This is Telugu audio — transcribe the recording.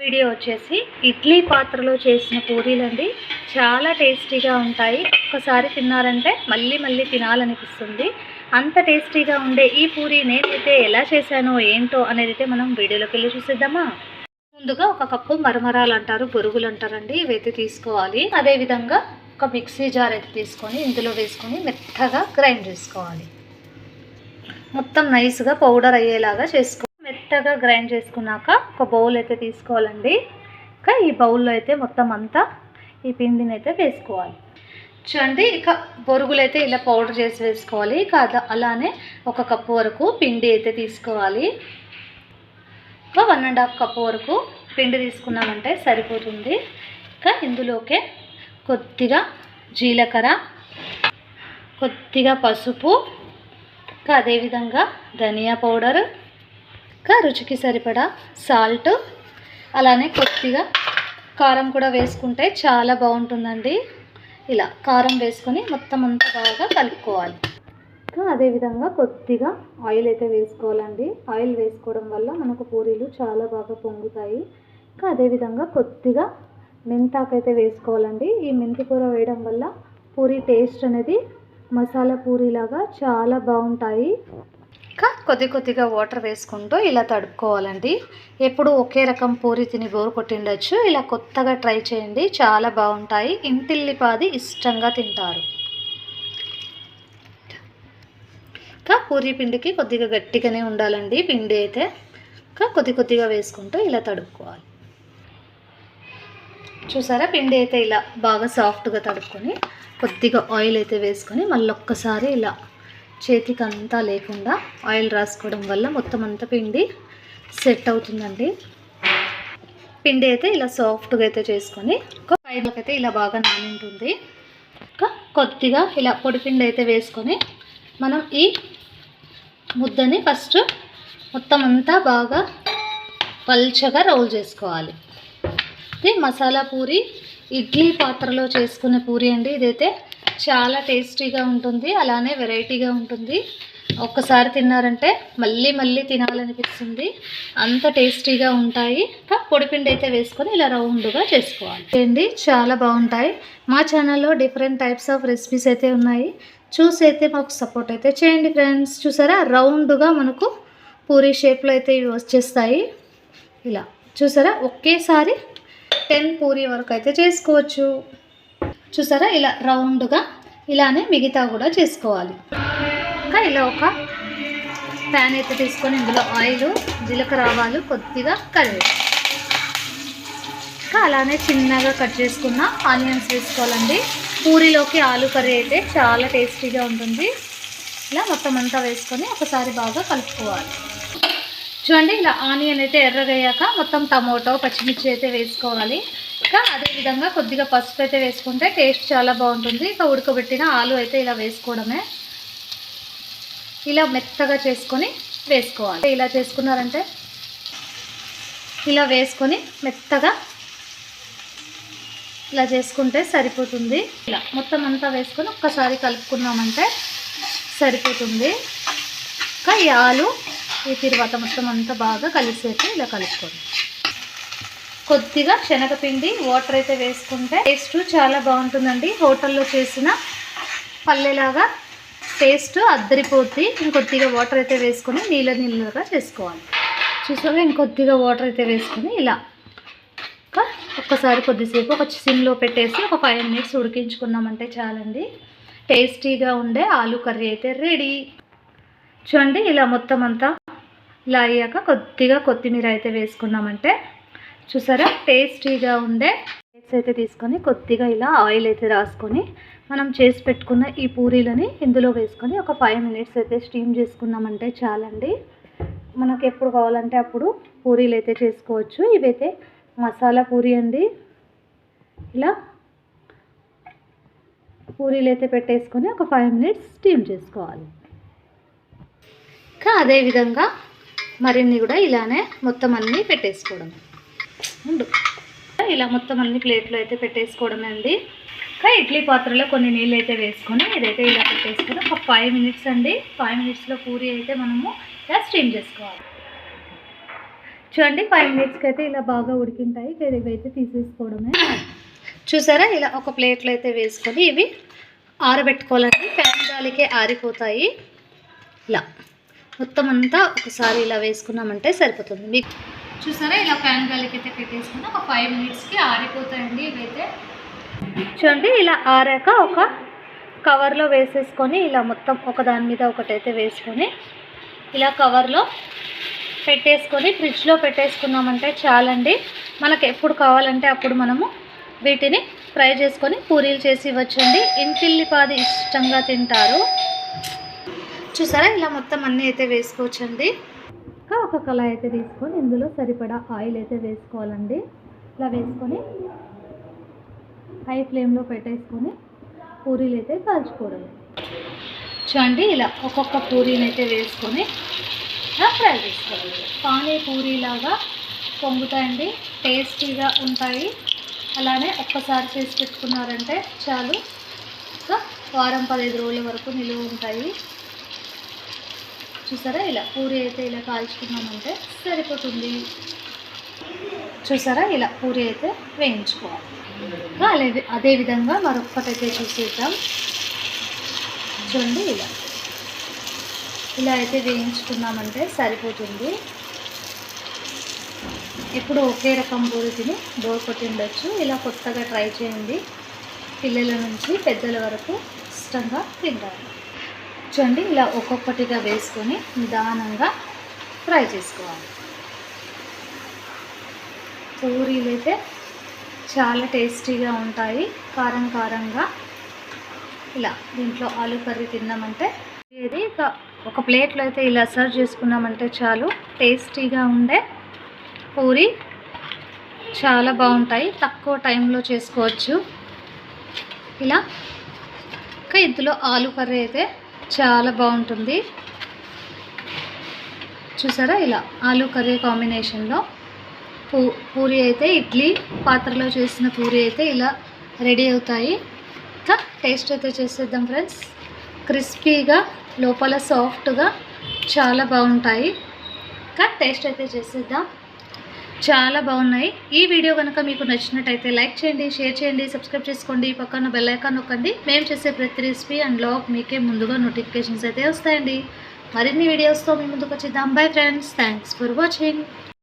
వీడియో వచ్చేసి ఇడ్లీ పాత్రలో చేసిన పూరీలండి. చాలా టేస్టీగా ఉంటాయి. ఒక్కసారి తిన్నారంటే మళ్ళీ మళ్ళీ తినాలనిపిస్తుంది. అంత టేస్టీగా ఉండే ఈ పూరీ నేనైతే ఎలా చేశానో ఏంటో అనేది అయితే మనం వీడియోలోకి వెళ్ళి చూసేద్దామా. ముందుగా ఒక కప్పు మరమరాలు అంటారు, బొరుగులు అంటారండి, ఇవైతే తీసుకోవాలి. అదేవిధంగా ఒక మిక్సీ జార్ అయితే తీసుకొని ఇందులో వేసుకొని మెత్తగా గ్రైండ్ చేసుకోవాలి. మొత్తం నైస్గా పౌడర్ అయ్యేలాగా చేసుకోవాలి. మెత్తగా గ్రైండ్ చేసుకున్నాక ఒక బౌల్ అయితే తీసుకోవాలండి. ఇంకా ఈ బౌల్లో అయితే మొత్తం అంతా ఈ పిండిని అయితే వేసుకోవాలి. చూడండి, ఇక బొరుగులు అయితే ఇలా పౌడర్ చేసి వేసుకోవాలి. ఇక అలానే ఒక కప్పు వరకు పిండి అయితే తీసుకోవాలి. ఒక 1.5 కప్పు వరకు పిండి తీసుకున్నామంటే సరిపోతుంది. ఇంకా ఇందులోకే కొద్దిగా జీలకర్ర, కొద్దిగా పసుపు, ఇంకా అదేవిధంగా ధనియా పౌడర్, ఇంకా రుచికి సరిపడా సాల్ట్, అలానే కొద్దిగా కారం కూడా వేసుకుంటే చాలా బాగుంటుందండి. ఇలా కారం వేసుకొని మొత్తం అంతా బాగా కలుపుకోవాలి. ఇంకా అదేవిధంగా కొద్దిగా ఆయిల్ అయితే వేసుకోవాలండి. ఆయిల్ వేసుకోవడం వల్ల మనకు పూరీలు చాలా బాగా పొంగుతాయి. ఇంకా అదేవిధంగా కొద్దిగా మెంతాకు అయితే వేసుకోవాలండి. ఈ మెంతి కూర వేయడం వల్ల పూరీ టేస్ట్ అనేది మసాలా పూరీలాగా చాలా బాగుంటాయి. ఇంకా కొద్దిగా వాటర్ వేసుకుంటూ ఇలా తడుపుకోవాలండి. ఎప్పుడు ఒకే రకం పూరి తిని బోరు కొట్టిండొచ్చు. ఇలా కొత్తగా ట్రై చేయండి, చాలా బాగుంటాయి. ఇంటిల్లిపాది ఇష్టంగా తింటారు. ఇంకా పూరీ పిండికి కొద్దిగా గట్టిగానే ఉండాలండి పిండి అయితే. ఇంకా కొద్దిగా వేసుకుంటూ ఇలా తడుపుకోవాలి. చూసారా, పిండి అయితే ఇలా బాగా సాఫ్ట్గా తడుపుకొని కొద్దిగా ఆయిల్ అయితే వేసుకొని మళ్ళీ ఒక్కసారి ఇలా చేతికి అంతా లేకుండా ఆయిల్ రాసుకోవడం వల్ల మొత్తం అంతా పిండి సెట్ అవుతుందండి. పిండి అయితే ఇలా సాఫ్ట్గా అయితే చేసుకొని ఒక 5 అయితే ఇలా బాగా నానింటుంది. ఇంకా కొద్దిగా ఇలా పొడి పిండి అయితే వేసుకొని మనం ఈ ముద్దని ఫస్ట్ మొత్తం అంతా బాగా పల్చగా రోల్ చేసుకోవాలి. ఇది మసాలా పూరి, ఇడ్లీ పాత్రలో చేసుకునే పూరి అండి. ఇదైతే చాలా టేస్టీగా ఉంటుంది, అలానే వెరైటీగా ఉంటుంది. ఒక్కసారి తిన్నారంటే మళ్ళీ మళ్ళీ తినాలనిపిస్తుంది, అంత టేస్టీగా ఉంటాయి. ఇంకా పొడిపిండి అయితే వేసుకొని ఇలా రౌండ్గా చేసుకోవాలి అండి, చాలా బాగుంటాయి. మా ఛానల్లో డిఫరెంట్ టైప్స్ ఆఫ్ రెసిపీస్ అయితే ఉన్నాయి, చూసి అయితే మాకు సపోర్ట్ అయితే చేయండి ఫ్రెండ్స్. చూసారా, రౌండ్గా మనకు పూరీ షేప్లో అయితే ఇవి వచ్చేస్తాయి. ఇలా చూసారా, ఒకేసారి 10 పూరీ వరకు అయితే చేసుకోవచ్చు. చూసారా, ఇలా రౌండ్గా ఇలానే మిగతా కూడా చేసుకోవాలి. ఇంకా ఇలా ఒక ప్యాన్ అయితే తీసుకొని ఇందులో ఆయిల్, జీలకర్ర, ఆవాలు, కొద్దిగా కరివేపాకు, ఇంకా అలానే చిన్నగా కట్ చేసుకున్న ఆనియన్స్ వేసుకోవాలండి. పూరీలోకి ఆలు కర్రీ అయితే చాలా టేస్టీగా ఉంటుంది. ఇలా మొత్తం అంతా వేసుకొని ఒకసారి బాగా కలుపుకోవాలి. చూడండి, ఇలా ఆనియన్ అయితే ఎర్రగయ్యాక మొత్తం టమోటో, పచ్చిమిర్చి అయితే వేసుకోవాలి. ఇంకా అదేవిధంగా కొద్దిగా పసుపు అయితే వేసుకుంటే టేస్ట్ చాలా బాగుంటుంది. ఇక ఉడకబెట్టిన ఆలు అయితే ఇలా వేసుకోవడమే. ఇలా మెత్తగా చేసుకొని వేసుకోవాలి. ఇలా చేసుకున్నారంటే ఇలా వేసుకొని మెత్తగా ఇలా చేసుకుంటే సరిపోతుంది. ఇలా మొత్తం అంతా వేసుకొని ఒక్కసారి కలుపుకున్నామంటే సరిపోతుంది. ఇంకా ఈ ఆలు ఈ తర్వాత మొత్తం అంతా బాగా కలిసేసి ఇలా కలుపుకోండి. కొద్దిగా శనగపిండి, వాటర్ అయితే వేసుకుంటే టేస్ట్ చాలా బాగుంటుందండి. హోటల్లో చేసిన పల్లెలాగా టేస్ట్ అద్దరిపోద్ది. ఇంకొద్దిగా వాటర్ అయితే వేసుకొని నీళ్ళగా చేసుకోవాలి. చూసారా, ఇంకొద్దిగా వాటర్ అయితే వేసుకొని ఇలా ఒక్కసారి కొద్దిసేపు ఒక సిమ్లో పెట్టేసి ఒక 5 మినిట్స్ ఉడికించుకున్నామంటే చాలండి. టేస్టీగా ఉండే ఆలు కర్రీ అయితే రెడీ. చూడండి, ఇలా మొత్తం అంతా ఇలా అయ్యాక కొద్దిగా కొత్తిమీర అయితే వేసుకున్నామంటే చూసారా, టేస్టీగా ఉండే అయితే తీసుకొని కొద్దిగా ఇలా ఆయిల్ అయితే రాసుకొని మనం చేసి పెట్టుకున్న ఈ పూరీలని ఇందులో వేసుకొని ఒక 5 మినిట్స్ అయితే స్టీమ్ చేసుకున్నామంటే చాలండి. మనకు ఎప్పుడు కావాలంటే అప్పుడు పూరీలు అయితే చేసుకోవచ్చు. ఇవైతే మసాలా పూరీ అండి. ఇలా పూరీలు అయితే పెట్టేసుకొని ఒక 5 మినిట్స్ స్టీమ్ చేసుకోవాలి. ఇంకా అదేవిధంగా మరిన్ని కూడా ఇలానే మొత్తం అన్నీ పెట్టేసుకోవడం ఇలా మొత్తం అన్ని ప్లేట్లో అయితే పెట్టేసుకోవడమే అండి. ఇంకా ఇడ్లీ పాత్రలో కొన్ని నీళ్ళు అయితే వేసుకొని ఇదైతే ఇలా పెట్టేసుకొని ఒక 5 మినిట్స్ అండి. 5 మినిట్స్లో పూరీ అయితే మనము ఇలా స్టీమ్ చేసుకోవాలి. చూడండి 5 మినిట్స్కి అయితే ఇలా బాగా ఉడికింటాయి. ఇవైతే తీసేసుకోవడమే. చూసారా, ఇలా ఒక ప్లేట్లో అయితే వేసుకొని ఇవి ఆరబెట్టుకోవాలండి. ఫ్యాన్ గాలికే ఆరిపోతాయి. ఇలా మొత్తం అంతా ఒకసారి ఇలా వేసుకున్నామంటే సరిపోతుంది. మీకు చూసారా, ఇలా ఫ్యాన్ గాలికి అయితే పెట్టేసుకుని ఒక 5 మినిట్స్కి ఆరిపోతాయండి ఇవైతే. చూడండి, ఇలా ఆరాక ఒక కవర్లో వేసేసుకొని ఇలా మొత్తం ఒకదాని మీద ఒకటైతే వేసుకొని ఇలా కవర్లో పెట్టేసుకొని ఫ్రిడ్జ్లో పెట్టేసుకున్నామంటే చాలండి. మనకు ఎప్పుడు కావాలంటే అప్పుడు మనము వీటిని ఫ్రై చేసుకొని పూరీలు చేసి ఇవ్వచ్చండి. ఇంటిల్లిపాది ఇష్టంగా తింటారు. చూసారా, ఇలా మొత్తం అన్నీ అయితే వేసుకోవచ్చండి. ఇంకా ఒక కళాయి అయితే తీసుకొని ఇందులో సరిపడా ఆయిల్ అయితే వేసుకోవాలండి. ఇలా వేసుకొని హై ఫ్లేమ్లో పెట్టేసుకొని పూరీలు అయితే కాల్చుకోవడం. చూడండి, ఇలా ఒక్కొక్క పూరీని అయితే వేసుకొని ఫ్రై చేసుకోవాలి. పానీపూరిలాగా పొంగుతాయండి, టేస్టీగా ఉంటాయి. అలానే ఒక్కసారి చేసి పెట్టుకున్నారంటే చాలు, ఇంకా వారం 15 రోజుల వరకు నిలువ ఉంటాయి. చూసారా, ఇలా పూరి అయితే ఇలా కాల్చుకున్నామంటే సరిపోతుంది. చూసారా, ఇలా పూరి అయితే వేయించుకోవాలి. ఇంకా అదేవిధంగా మరొక్కటైతే చూసేద్దాం. చూడండి, ఇలా అయితే వేయించుకున్నామంటే సరిపోతుంది. ఎప్పుడు ఒకే రకం పూరి తిని బోర్ కొట్టి ఉండొచ్చు. ఇలా కొత్తగా ట్రై చేయండి. పిల్లల నుంచి పెద్దల వరకు ఇష్టంగా తింటారు. చూడండి, ఇలా ఒక్కొక్కటిగా వేసుకొని నిదానంగా ఫ్రై చేసుకోవాలి. పూరీలు అయితే చాలా టేస్టీగా ఉంటాయి, కారం కారంగా. ఇలా దీంట్లో ఆలు కర్రీ తిన్నామంటే ఇది ఒక ప్లేట్లో అయితే ఇలా సర్వ్ చేసుకున్నామంటే చాలు. టేస్టీగా ఉండే పూరి చాలా బాగుంటాయి. తక్కువ టైంలో చేసుకోవచ్చు. ఇలా ఇంకా ఇందులో ఆలు కర్రీ అయితే చాలా బాగుంటుంది. చూసారా, ఇలా ఆలు కర్రీ కాంబినేషన్లో పూరి అయితే ఇడ్లీ పాత్రలో చేసిన పూరి అయితే ఇలా రెడీ అవుతాయి. ఇంకా టేస్ట్ అయితే చేసేద్దాం ఫ్రెండ్స్. క్రిస్పీగా లోపల సాఫ్ట్గా చాలా బాగుంటాయి. ఇంకా టేస్ట్ అయితే చేసేద్దాం. చాలా బాగున్నాయి. ఈ వీడియో కనుక మీకు నచ్చినట్టయితే లైక్ చేయండి, షేర్ చేయండి, సబ్స్క్రైబ్ చేసుకోండి. పక్కన బెల్ ఐకాన్ నొక్కండి. మేము చేసే ప్రతి రెసిపీ అండ్ బ్లాగ్ మీకే ముందుగా నోటిఫికేషన్స్ అయితే వస్తాయండి. మరిన్ని వీడియోస్తో మీ ముందుకు వచ్చేద్దాం. Bye friends, thanks for watching.